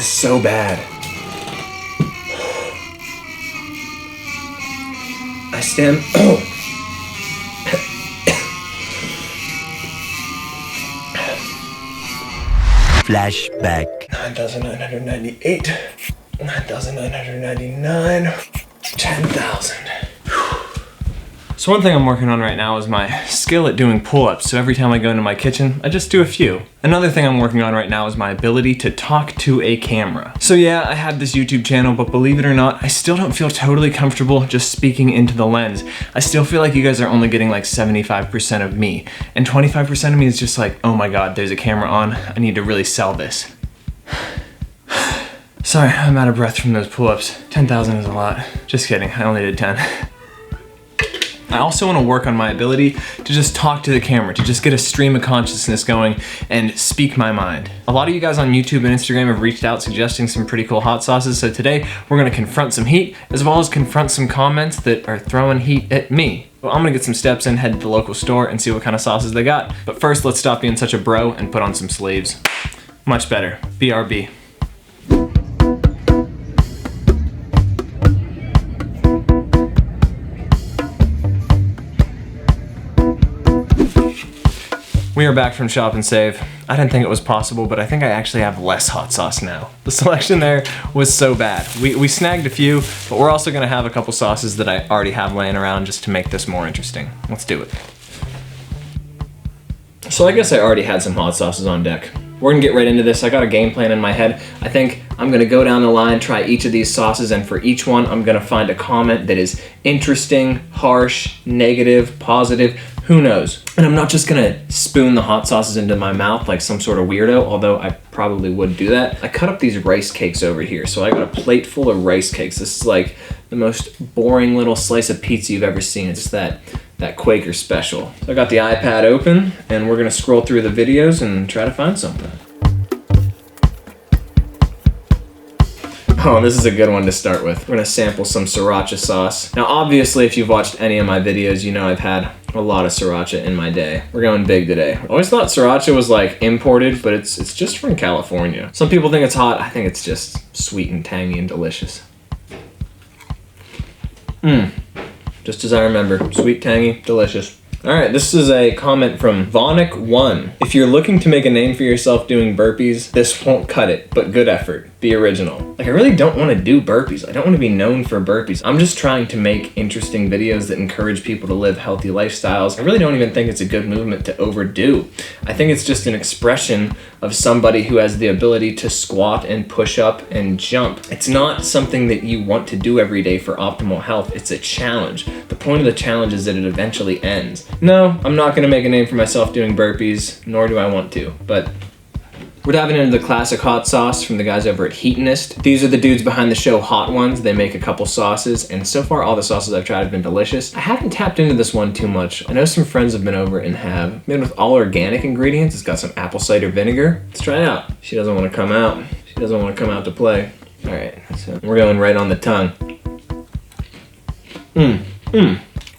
is so bad. I stand. Oh. Flashback. 9,998. 9,999. 10,000. So one thing I'm working on right now is my skill at doing pull-ups. So every time I go into my kitchen, I just do a few. Another thing I'm working on right now is my ability to talk to a camera. So yeah, I have this YouTube channel, but believe it or not, I still don't feel totally comfortable just speaking into the lens. I still feel like you guys are only getting like 75% of me. And 25% of me is just like, oh my God, there's a camera on. I need to really sell this. Sorry, I'm out of breath from those pull-ups. 10,000 is a lot. Just kidding, I only did 10. I also want to work on my ability to just talk to the camera, to just get a stream of consciousness going and speak my mind. A lot of you guys on YouTube and Instagram have reached out suggesting some pretty cool hot sauces, so today we're going to confront some heat as well as confront some comments that are throwing heat at me. Well, I'm gonna get some steps in, head to the local store and see what kind of sauces they got. But first, let's stop being such a bro and put on some sleeves. Much better. BRB. We are back from Shop and Save. I didn't think it was possible, but I think I actually have less hot sauce now. The selection there was so bad. We snagged a few, but we're also gonna have a couple sauces that I already have laying around just to make this more interesting. Let's do it. So I guess I already had some hot sauces on deck. We're gonna get right into this. I got a game plan in my head. I think I'm gonna go down the line, try each of these sauces, and for each one, I'm gonna find a comment that is interesting, harsh, negative, positive, who knows? And I'm not just gonna spoon the hot sauces into my mouth like some sort of weirdo, although I probably would do that. I cut up these rice cakes over here. So I got a plate full of rice cakes. This is like the most boring little slice of pizza you've ever seen. It's that Quaker special. So I got the iPad open and we're gonna scroll through the videos and try to find something. Oh, this is a good one to start with. We're gonna sample some Sriracha sauce. Now, obviously, if you've watched any of my videos, you know I've had a lot of Sriracha in my day. We're going big today. I always thought Sriracha was like imported, but it's just from California. Some people think it's hot. I think it's just sweet and tangy and delicious. Just as I remember, sweet, tangy, delicious. All right, this is a comment from Vonic1. If you're looking to make a name for yourself doing burpees, this won't cut it, but good effort. Be original. Like, I really don't want to do burpees. I don't want to be known for burpees. I'm just trying to make interesting videos that encourage people to live healthy lifestyles. I really don't even think it's a good movement to overdo. I think it's just an expression of somebody who has the ability to squat and push up and jump. It's not something that you want to do every day for optimal health. It's a challenge. The point of the challenge is that it eventually ends. No, I'm not gonna make a name for myself doing burpees, nor do I want to, but we're diving into the classic hot sauce from the guys over at Heatonist. These are the dudes behind the show Hot Ones. They make a couple sauces, and so far all the sauces I've tried have been delicious. I haven't tapped into this one too much. I know some friends have been over and have made with all organic ingredients. It's got some apple cider vinegar. Let's try it out. She doesn't want to come out. She doesn't want to come out to play. All right, so we're going right on the tongue.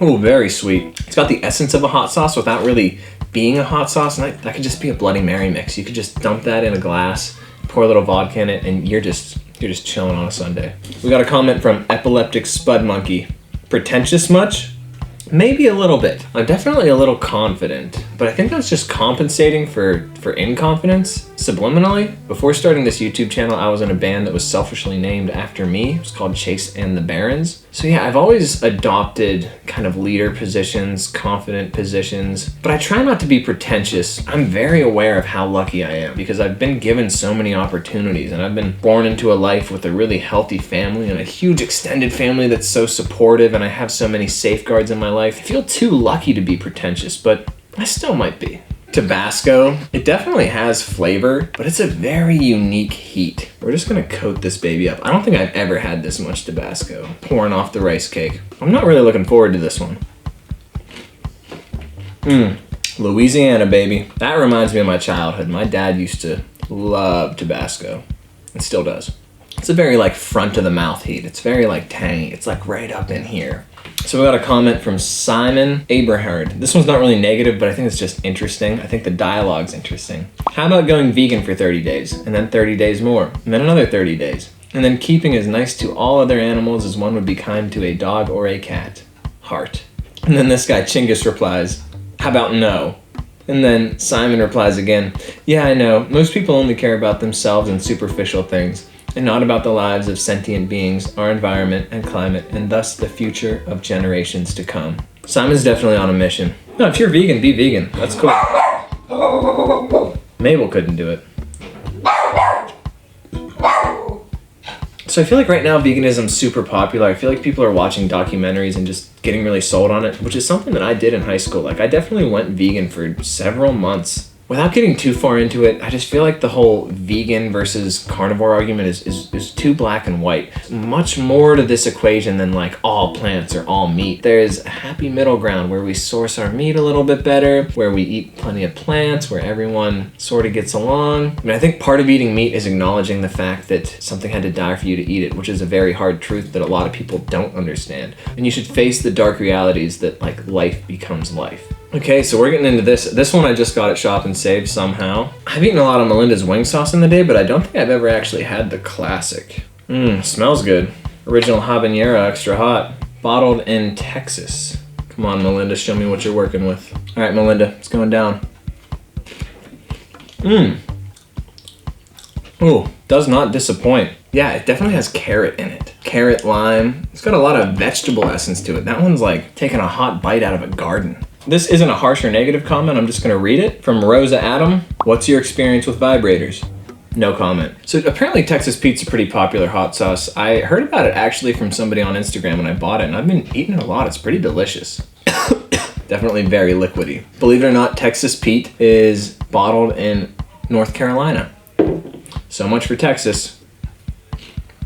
Oh, very sweet. It's got the essence of a hot sauce without really being a hot sauce, and that could just be a Bloody Mary mix. You could just dump that in a glass, pour a little vodka in it, and you're just chilling on a Sunday. We got a comment from Epileptic Spud Monkey. Pretentious much? Maybe a little bit. I'm definitely a little confident, but I think that's just compensating for inconfidence subliminally. Before starting this YouTube channel, I was in a band that was selfishly named after me. It was called Chase and the Barons. So yeah, I've always adopted kind of leader positions, confident positions, but I try not to be pretentious. I'm very aware of how lucky I am because I've been given so many opportunities and I've been born into a life with a really healthy family and a huge extended family that's so supportive, and I have so many safeguards in my life. I feel too lucky to be pretentious, but I still might be. Tabasco, it definitely has flavor, but it's a very unique heat. We're just gonna coat this baby up. I don't think I've ever had this much Tabasco pouring off the rice cake. I'm not really looking forward to this one. Louisiana, baby. That reminds me of my childhood. My dad used to love Tabasco, and still does. It's a very like front of the mouth heat. It's very like tangy. It's like right up in here. So we got a comment from Simon Aberhard. This one's not really negative, but I think it's just interesting. I think the dialogue's interesting. How about going vegan for 30 days, and then 30 days more, and then another 30 days, and then keeping as nice to all other animals as one would be kind to a dog or a cat? Heart. And then this guy, Chinggis, replies, how about no? And then Simon replies again, yeah, I know. Most people only care about themselves and superficial things, and not about the lives of sentient beings, our environment and climate, and thus the future of generations to come. Simon's definitely on a mission. No, if you're vegan, be vegan. That's cool. Mabel couldn't do it. So I feel like right now veganism's super popular. I feel like people are watching documentaries and just getting really sold on it, which is something that I did in high school. Like I definitely went vegan for several months. Without getting too far into it, I just feel like the whole vegan versus carnivore argument is too black and white. Much more to this equation than like all plants or all meat. There's a happy middle ground where we source our meat a little bit better, where we eat plenty of plants, where everyone sort of gets along. I mean, I think part of eating meat is acknowledging the fact that something had to die for you to eat it, which is a very hard truth that a lot of people don't understand. And you should face the dark realities that like life becomes life. Okay, so we're getting into this. This one I just got at Shop and Save somehow. I've eaten a lot of Melinda's wing sauce in the day, but I don't think I've ever actually had the classic. Smells good. Original habanero, extra hot. Bottled in Texas. Come on, Melinda, show me what you're working with. All right, Melinda, it's going down. Ooh, does not disappoint. Yeah, it definitely has carrot in it. Carrot, lime. It's got a lot of vegetable essence to it. That one's like taking a hot bite out of a garden. This isn't a harsh or negative comment. I'm just gonna read it. From Rosa Adam. What's your experience with vibrators? No comment. So apparently Texas Pete's a pretty popular hot sauce. I heard about it actually from somebody on Instagram when I bought it, and I've been eating it a lot. It's pretty delicious. Definitely very liquidy. Believe it or not, Texas Pete is bottled in North Carolina. So much for Texas.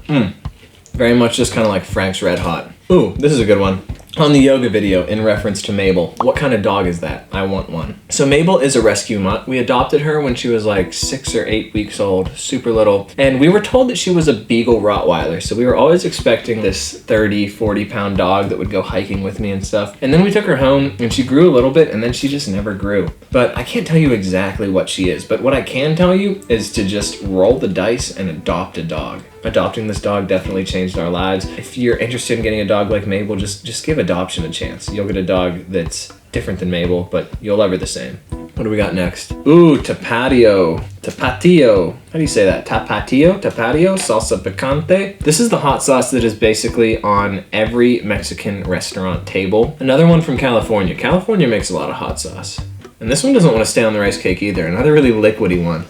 Very much just kind of like Frank's Red Hot. Ooh, this is a good one. On the yoga video in reference to Mabel, what kind of dog is that? I want one. So Mabel is a rescue mutt. We adopted her when she was like 6 or 8 weeks old, super little. And we were told that she was a Beagle Rottweiler. So we were always expecting this 30, 40-pound dog that would go hiking with me and stuff. And then we took her home and she grew a little bit and then she just never grew. But I can't tell you exactly what she is. But what I can tell you is to just roll the dice and adopt a dog. Adopting this dog definitely changed our lives. If you're interested in getting a dog like Mabel, just give adoption a chance. You'll get a dog that's different than Mabel, but you'll love her the same. What do we got next? Ooh, Tapatío. Tapatío. How do you say that? Tapatío? Tapatío? Salsa picante? This is the hot sauce that is basically on every Mexican restaurant table. Another one from California. California makes a lot of hot sauce. And this one doesn't want to stay on the rice cake either. Another really liquidy one.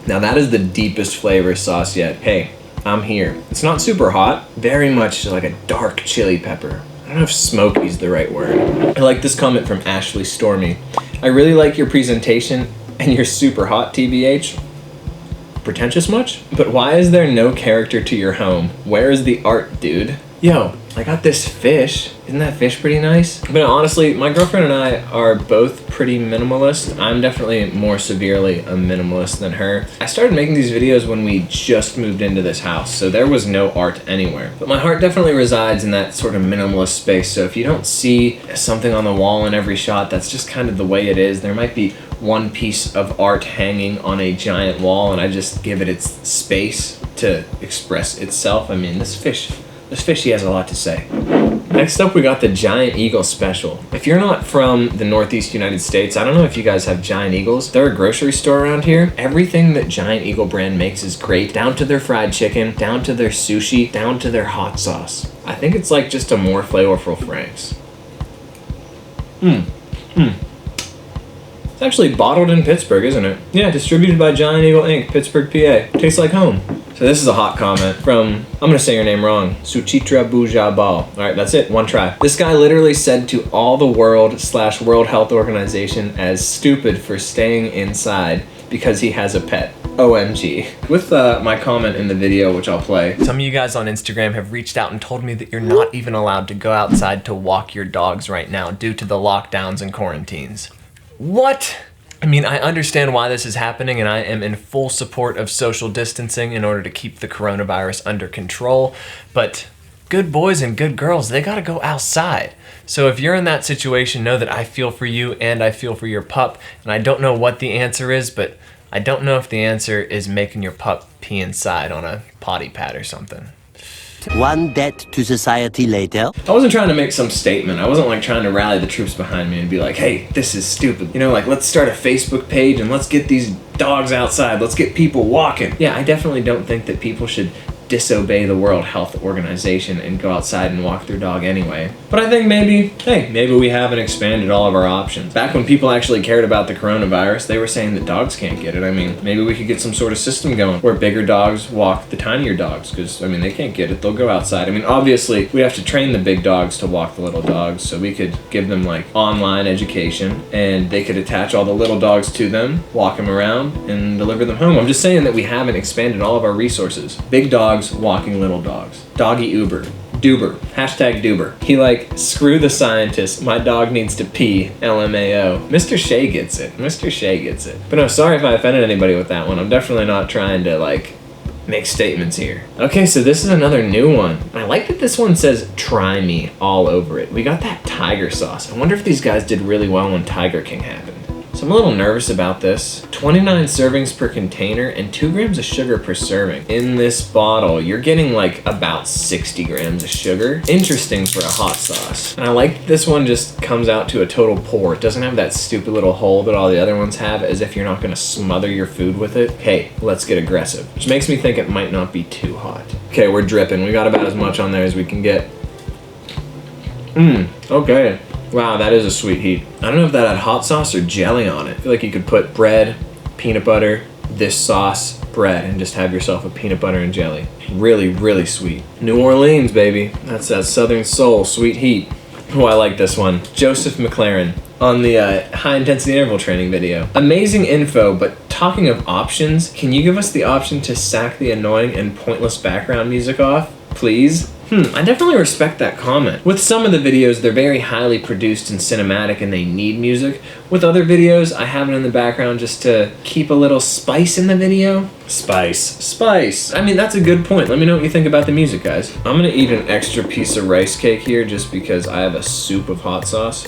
Now that is the deepest flavor sauce yet. Hey, I'm here. It's not super hot, very much like a dark chili pepper. I don't know if smoky is the right word. I like this comment from Ashley Stormy. I really like your presentation and you're super hot, TBH. Pretentious much? But why is there no character to your home? Where is the art, dude? Yo, I got this fish. Isn't that fish pretty nice? But honestly, my girlfriend and I are both pretty minimalist. I'm definitely more severely a minimalist than her. I started making these videos when we just moved into this house, so there was no art anywhere. But my heart definitely resides in that sort of minimalist space, so if you don't see something on the wall in every shot, that's just kind of the way it is. There might be one piece of art hanging on a giant wall, and I just give it its space to express itself. I mean, this fish, he has a lot to say. Next up, we got the Giant Eagle Special. If you're not from the Northeast United States, I don't know if you guys have Giant Eagles. They're a grocery store around here. Everything that Giant Eagle brand makes is great, down to their fried chicken, down to their sushi, down to their hot sauce. I think it's like just a more flavorful Frank's. It's actually bottled in Pittsburgh, isn't it? Yeah, distributed by Giant Eagle Inc., Pittsburgh, PA. Tastes like home. So this is a hot comment from, I'm gonna say your name wrong, Suchitra Bujabal. All right, that's it, one try. This guy literally said to all the world/World Health Organization as stupid for staying inside because he has a pet. OMG. With my comment in the video, which I'll play. Some of you guys on Instagram have reached out and told me that you're not even allowed to go outside to walk your dogs right now due to the lockdowns and quarantines. What? I mean, I understand why this is happening and I am in full support of social distancing in order to keep the coronavirus under control, but good boys and good girls, they gotta go outside. So if you're in that situation, know that I feel for you and I feel for your pup. And I don't know what the answer is, but I don't know if the answer is making your pup pee inside on a potty pad or something. One debt to society later. I wasn't trying to make some statement. I wasn't like trying to rally the troops behind me and be like, hey, this is stupid. You know, like, let's start a Facebook page and let's get these dogs outside. Let's get people walking. Yeah, I definitely don't think that people should disobey the World Health Organization and go outside and walk their dog anyway. But I think maybe we haven't expanded all of our options. Back when people actually cared about the coronavirus, they were saying that dogs can't get it. I mean, maybe we could get some sort of system going where bigger dogs walk the tinier dogs, because, I mean, they can't get it. They'll go outside. I mean, obviously, we have to train the big dogs to walk the little dogs, so we could give them, like, online education, and they could attach all the little dogs to them, walk them around, and deliver them home. I'm just saying that we haven't expanded all of our resources. Big dogs walking little dogs. Doggy Uber. Duber. Hashtag Duber. He like, screw the scientists. My dog needs to pee. LMAO. Mr. Shea gets it. Mr. Shea gets it. But no, sorry if I offended anybody with that one. I'm definitely not trying to like make statements here. Okay, so this is another new one. I like that this one says try me all over it. We got that tiger sauce. I wonder if these guys did really well when Tiger King happened. So I'm a little nervous about this. 29 servings per container and 2 grams of sugar per serving. In this bottle, you're getting like about 60 grams of sugar. Interesting for a hot sauce. And I like that this one just comes out to a total pour. It doesn't have that stupid little hole that all the other ones have, as if you're not gonna smother your food with it. Hey, let's get aggressive. Which makes me think it might not be too hot. Okay, we're dripping. We got about as much on there as we can get. Okay. Wow, that is a sweet heat. I don't know if that had hot sauce or jelly on it. I feel like you could put bread, peanut butter, this sauce, bread, and just have yourself a peanut butter and jelly. Really, really sweet. New Orleans, baby. That's that Southern Soul, sweet heat. Oh, I like this one. Joseph McLaren on the high intensity interval training video. Amazing info, but talking of options, can you give us the option to sack the annoying and pointless background music off, please? I definitely respect that comment. With some of the videos, they're very highly produced and cinematic and they need music. With other videos, I have it in the background just to keep a little spice in the video. Spice. I mean, that's a good point. Let me know what you think about the music, guys. I'm gonna eat an extra piece of rice cake here just because I have a soup of hot sauce.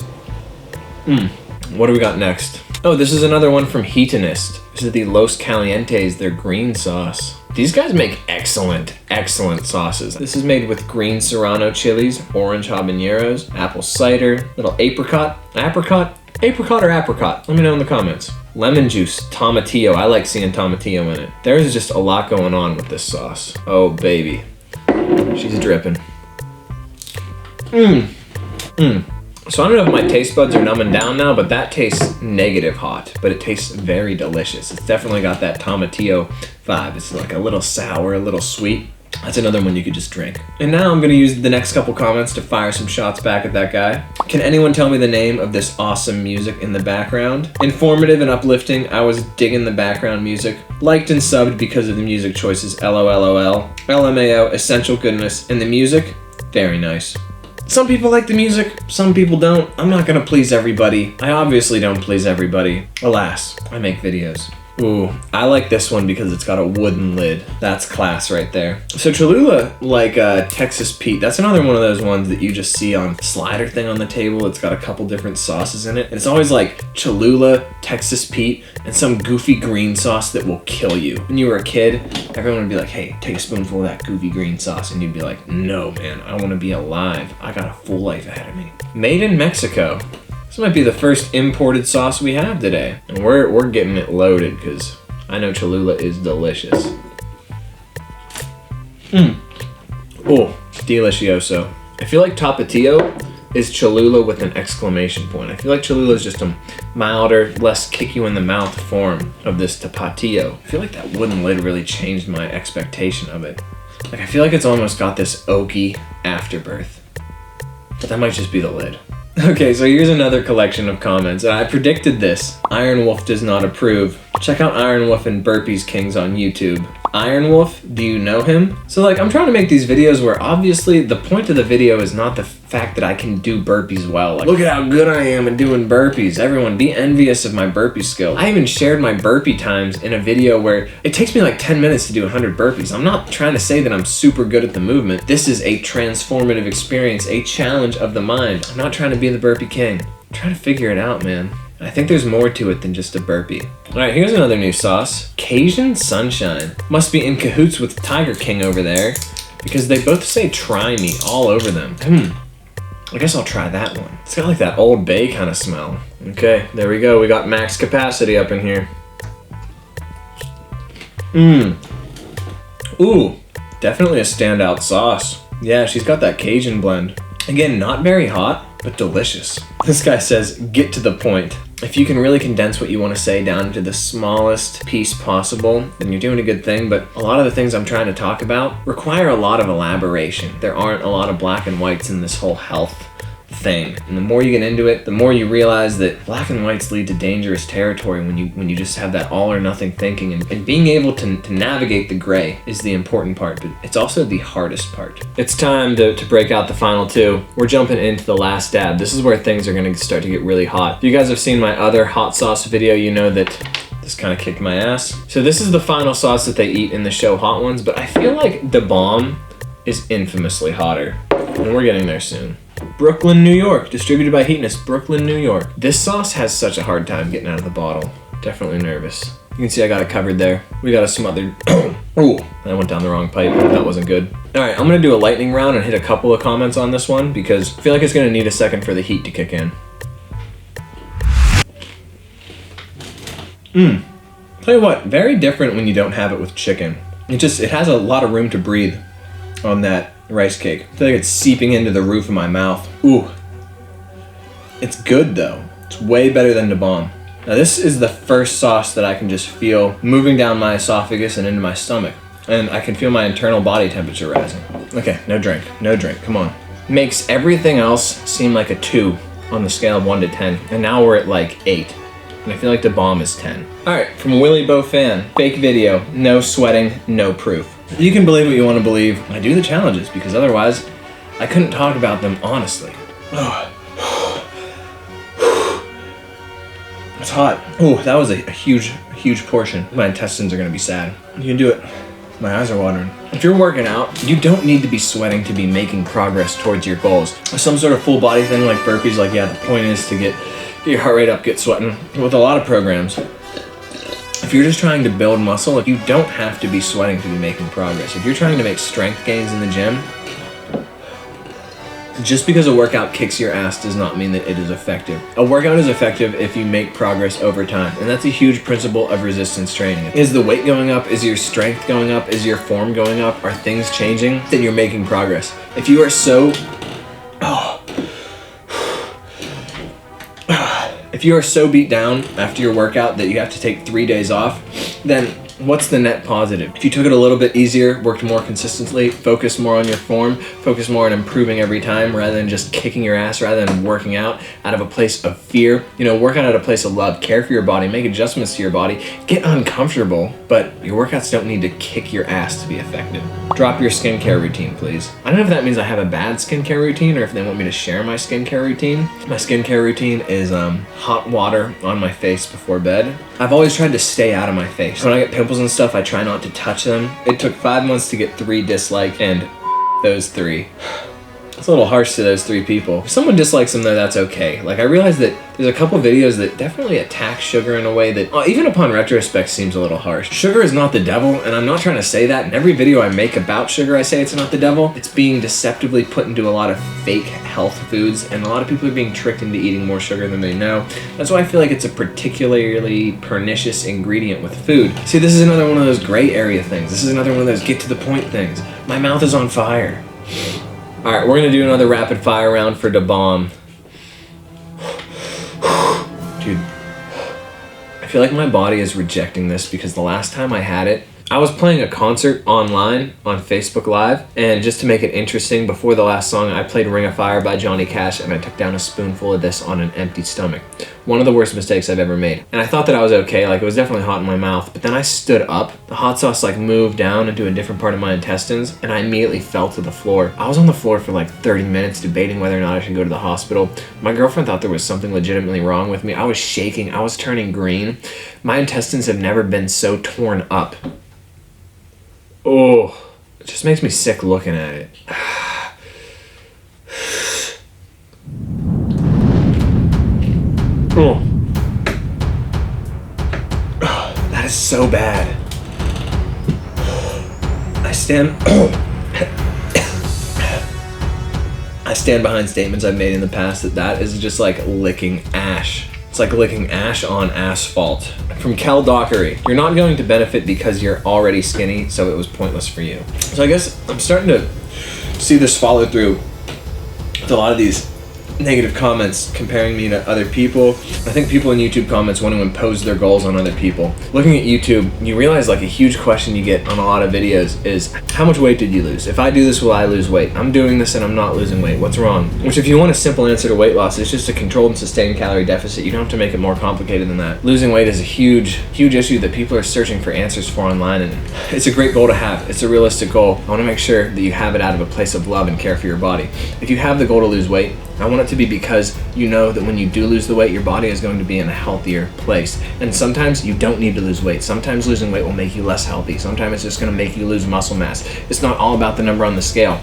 What do we got next? Oh, this is another one from Heatonist. This is the Los Calientes, their green sauce. These guys make excellent sauces. This is made with green serrano chilies, orange habaneros, apple cider, little apricot. Apricot or apricot? Let me know in the comments. Lemon juice, tomatillo. I like seeing tomatillo in it. There is just a lot going on with this sauce. Oh, baby. She's dripping. So I don't know if my taste buds are numbing down now, but that tastes negative hot, but it tastes very delicious. It's definitely got that tomatillo vibe. It's like a little sour, a little sweet. That's another one you could just drink. And now I'm gonna use the next couple comments to fire some shots back at that guy. Can anyone tell me the name of this awesome music in the background? Informative and uplifting. I was digging the background music. Liked and subbed because of the music choices. LOLOL. LMAO, essential goodness. And the music, very nice. Some people like the music, some people don't. I'm not gonna please everybody. I obviously don't please everybody. Alas, I make videos. Ooh, I like this one because it's got a wooden lid. That's class right there. So Cholula, like Texas Pete, that's another one of those ones that you just see on slider thing on the table. It's got a couple different sauces in it. And it's always like Cholula, Texas Pete, and some goofy green sauce that will kill you. When you were a kid, everyone would be like, hey, take a spoonful of that goofy green sauce. And you'd be like, no, man, I want to be alive. I got a full life ahead of me. Made in Mexico. This might be the first imported sauce we have today. And we're getting it loaded because I know Cholula is delicious. Oh, delicioso. I feel like Tapatío is Cholula with an exclamation point. I feel like Cholula is just a milder, less kick you in the mouth form of this Tapatío. I feel like that wooden lid really changed my expectation of it. Like, I feel like it's almost got this oaky afterbirth. But that might just be the lid. Okay, so here's another collection of comments. I predicted this. Iron Wolf does not approve. Check out Iron Wolf and Burpees Kings on YouTube. Iron Wolf, do you know him? So like, I'm trying to make these videos where obviously the point of the video is not the fact that I can do burpees well. Like, look at how good I am at doing burpees. Everyone be envious of my burpee skill. I even shared my burpee times in a video where it takes me like 10 minutes to do 100 burpees. I'm not trying to say that I'm super good at the movement. This is a transformative experience, a challenge of the mind. I'm not trying to be the burpee king. I'm trying to figure it out, man. I think there's more to it than just a burpee. All right, here's another new sauce. Cajun Sunshine. Must be in cahoots with Tiger King over there because they both say try me all over them. I guess I'll try that one. It's got like that Old Bay kind of smell. Okay, there we go. We got max capacity up in here. Ooh, definitely a standout sauce. Yeah, she's got that Cajun blend. Again, not very hot, but delicious. This guy says, get to the point. If you can really condense what you want to say down to the smallest piece possible, then you're doing a good thing, but a lot of the things I'm trying to talk about require a lot of elaboration. There aren't a lot of black and whites in this whole health thing. And the more you get into it, the more you realize that black and whites lead to dangerous territory when you just have that all or nothing thinking, and being able to navigate the gray is the important part, but it's also the hardest part. It's time to break out the final two. We're jumping into the last dab. This is where things are gonna start to get really hot. If you guys have seen my other hot sauce video, you know that this kind of kicked my ass. So this is the final sauce that they eat in the show Hot Ones, but I feel like the bomb is infamously hotter, and we're getting there soon. Brooklyn, New York, distributed by Heatonist, Brooklyn, New York. This sauce has such a hard time getting out of the bottle. Definitely nervous. You can see I got it covered there. We got a smothered, ooh, I went down the wrong pipe. That wasn't good. All right, I'm gonna do a lightning round and hit a couple of comments on this one because I feel like it's gonna need a second for the heat to kick in. Tell you what, very different when you don't have it with chicken. It has a lot of room to breathe on that rice cake. I feel like it's seeping into the roof of my mouth. Ooh. It's good though. It's way better than the bomb. Now this is the first sauce that I can just feel moving down my esophagus and into my stomach. And I can feel my internal body temperature rising. Okay, no drink, come on. Makes everything else seem like a 2 on the scale of 1 to 10. And now we're at like 8. And I feel like the bomb is 10. All right, from Willie Bo Fan, fake video, no sweating, no proof. You can believe what you want to believe. I do the challenges because otherwise I couldn't talk about them honestly. It's hot. Oh, that was a huge portion. My intestines are gonna be sad. You can do it. My eyes are watering. If you're working out, you don't need to be sweating to be making progress towards your goals. Some sort of full body thing like burpees, like yeah, the point is to get your heart rate up, get sweating. With a lot of programs, if you're just trying to build muscle, you don't have to be sweating to be making progress. If you're trying to make strength gains in the gym, just because a workout kicks your ass does not mean that it is effective. A workout is effective if you make progress over time, and that's a huge principle of resistance training. Is the weight going up? Is your strength going up? Is your form going up? Are things changing? Then you're making progress. If you are so... If you are so beat down after your workout that you have to take 3 days off, then what's the net positive? If you took it a little bit easier, worked more consistently, focused more on your form, focused more on improving every time rather than just kicking your ass, rather than working out of a place of fear, work out at a place of love, care for your body, make adjustments to your body, get uncomfortable, but your workouts don't need to kick your ass to be effective. Drop your skincare routine, please. I don't know if that means I have a bad skincare routine or if they want me to share my skincare routine. My skincare routine is hot water on my face before bed. I've always tried to stay out of my face. When I get pimples and stuff, I try not to touch them. It took 5 months to get 3 dislikes, and those 3. It's a little harsh to those 3 people. If someone dislikes them though, that's okay. Like, I realized that there's a couple videos that definitely attack sugar in a way that, even upon retrospect, seems a little harsh. Sugar is not the devil, and I'm not trying to say that. In every video I make about sugar, I say it's not the devil. It's being deceptively put into a lot of fake health foods, and a lot of people are being tricked into eating more sugar than they know. That's why I feel like it's a particularly pernicious ingredient with food. See, this is another one of those gray area things. This is another one of those get to the point things. My mouth is on fire. All right, we're gonna do another rapid fire round for the bomb. Dude, I feel like my body is rejecting this because the last time I had it, I was playing a concert online on Facebook Live, and just to make it interesting, before the last song, I played Ring of Fire by Johnny Cash, and I took down a spoonful of this on an empty stomach. One of the worst mistakes I've ever made. And I thought that I was okay, like it was definitely hot in my mouth, but then I stood up, the hot sauce like moved down into a different part of my intestines, and I immediately fell to the floor. I was on the floor for like 30 minutes debating whether or not I should go to the hospital. My girlfriend thought there was something legitimately wrong with me. I was shaking, I was turning green. My intestines have never been so torn up. Oh, it just makes me sick looking at it. Oh. That is so bad. I stand behind statements I've made in the past that is just like licking ash. It's like licking ash on asphalt. From Kel Dockery, you're not going to benefit because you're already skinny, so it was pointless for you. So I guess I'm starting to see this follow through with a lot of these negative comments comparing me to other people. I think people in YouTube comments want to impose their goals on other people. Looking at YouTube, you realize like a huge question you get on a lot of videos is, how much weight did you lose? If I do this, will I lose weight? I'm doing this and I'm not losing weight. What's wrong? Which, if you want a simple answer to weight loss, it's just a controlled and sustained calorie deficit. You don't have to make it more complicated than that. Losing weight is a huge issue that people are searching for answers for online, and it's a great goal to have. It's a realistic goal. I want to make sure that you have it out of a place of love and care for your body. If you have the goal to lose weight, I want it to be because you know that when you do lose the weight, your body is going to be in a healthier place. And sometimes you don't need to lose weight. Sometimes losing weight will make you less healthy. Sometimes it's just going to make you lose muscle mass. It's not all about the number on the scale.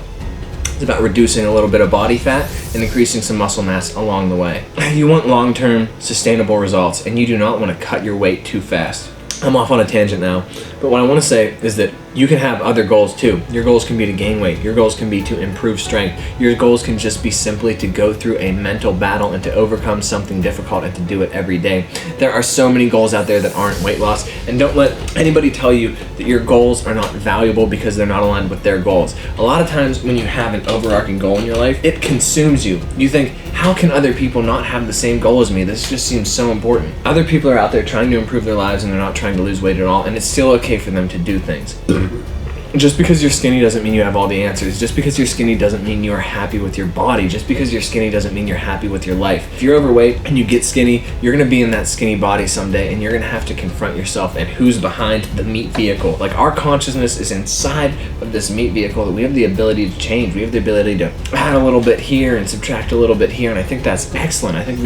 It's about reducing a little bit of body fat and increasing some muscle mass along the way. You want long-term sustainable results, and you do not want to cut your weight too fast. I'm off on a tangent now, but what I want to say is that you can have other goals too. Your goals can be to gain weight. Your goals can be to improve strength. Your goals can just be simply to go through a mental battle and to overcome something difficult and to do it every day. There are so many goals out there that aren't weight loss, and don't let anybody tell you that your goals are not valuable because they're not aligned with their goals. A lot of times when you have an overarching goal in your life, it consumes you. You think, how can other people not have the same goal as me? This just seems so important. Other people are out there trying to improve their lives and they're not trying to lose weight at all, and it's still okay for them to do things. Just because you're skinny doesn't mean you have all the answers. Just because you're skinny doesn't mean you're happy with your body. Just because you're skinny doesn't mean you're happy with your life. If you're overweight and you get skinny, you're gonna be in that skinny body someday, and you're gonna have to confront yourself and who's behind the meat vehicle. Like, our consciousness is inside of this meat vehicle that we have the ability to change. We have the ability to add a little bit here and subtract a little bit here, and I think that's excellent. I think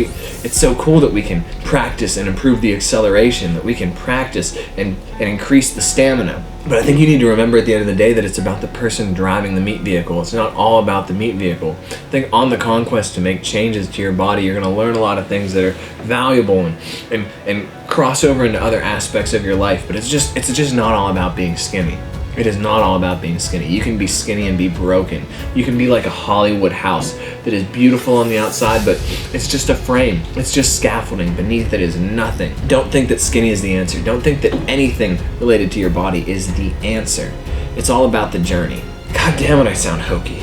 it's so cool that we can practice and improve the acceleration, that we can practice and increase the stamina. But I think you need to remember at the end of the day that it's about the person driving the meat vehicle. It's not all about the meat vehicle. I think on the conquest to make changes to your body, you're going to learn a lot of things that are valuable and cross over into other aspects of your life. But it's just not all about being skinny. It is not all about being skinny. You can be skinny and be broken. You can be like a Hollywood house that is beautiful on the outside, but it's just a frame. It's just scaffolding. Beneath it is nothing. Don't think that skinny is the answer. Don't think that anything related to your body is the answer. It's all about the journey. God damn it, I sound hokey.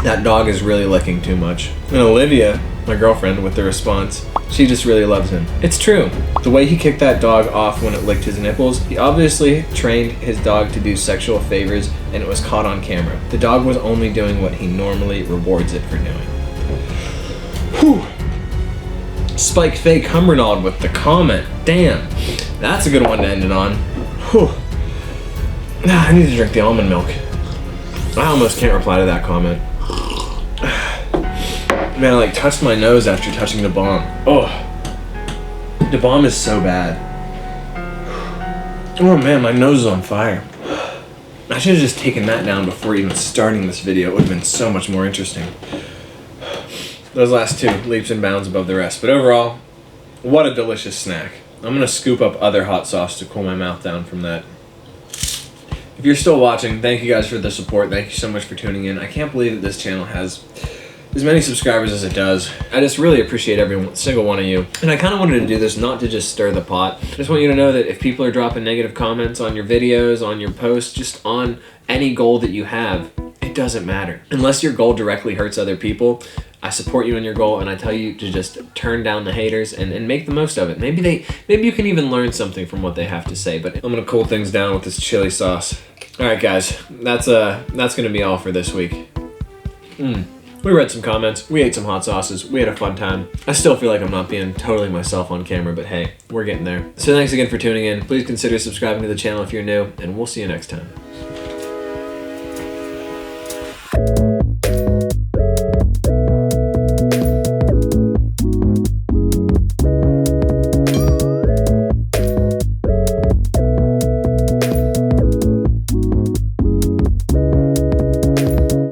That dog is really licking too much. And Olivia, my girlfriend, with the response, she just really loves him. It's true. The way he kicked that dog off when it licked his nipples, he obviously trained his dog to do sexual favors, and it was caught on camera. The dog was only doing what he normally rewards it for doing. Whew. Spike Fake Humbernald with the comment. Damn. That's a good one to end it on. Whew. I need to drink the almond milk. I almost can't reply to that comment. Man, I like touched my nose after touching the bomb. Oh, the bomb is so bad. Oh man, my nose is on fire. I should have just taken that down before even starting this video. It would have been so much more interesting. Those last two, leaps and bounds above the rest. But overall, what a delicious snack. I'm gonna scoop up other hot sauce to cool my mouth down from that. If you're still watching, thank you guys for the support. Thank you so much for tuning in. I can't believe that this channel has as many subscribers as it does. I just really appreciate every single one of you. And I kind of wanted to do this not to just stir the pot. I just want you to know that if people are dropping negative comments on your videos, on your posts, just on any goal that you have, it doesn't matter. Unless your goal directly hurts other people, I support you in your goal, and I tell you to just turn down the haters and make the most of it. Maybe you can even learn something from what they have to say, but I'm gonna cool things down with this chili sauce. All right, guys, that's gonna be all for this week. We read some comments, we ate some hot sauces, we had a fun time. I still feel like I'm not being totally myself on camera, but hey, we're getting there. So thanks again for tuning in. Please consider subscribing to the channel if you're new, and we'll see you next time.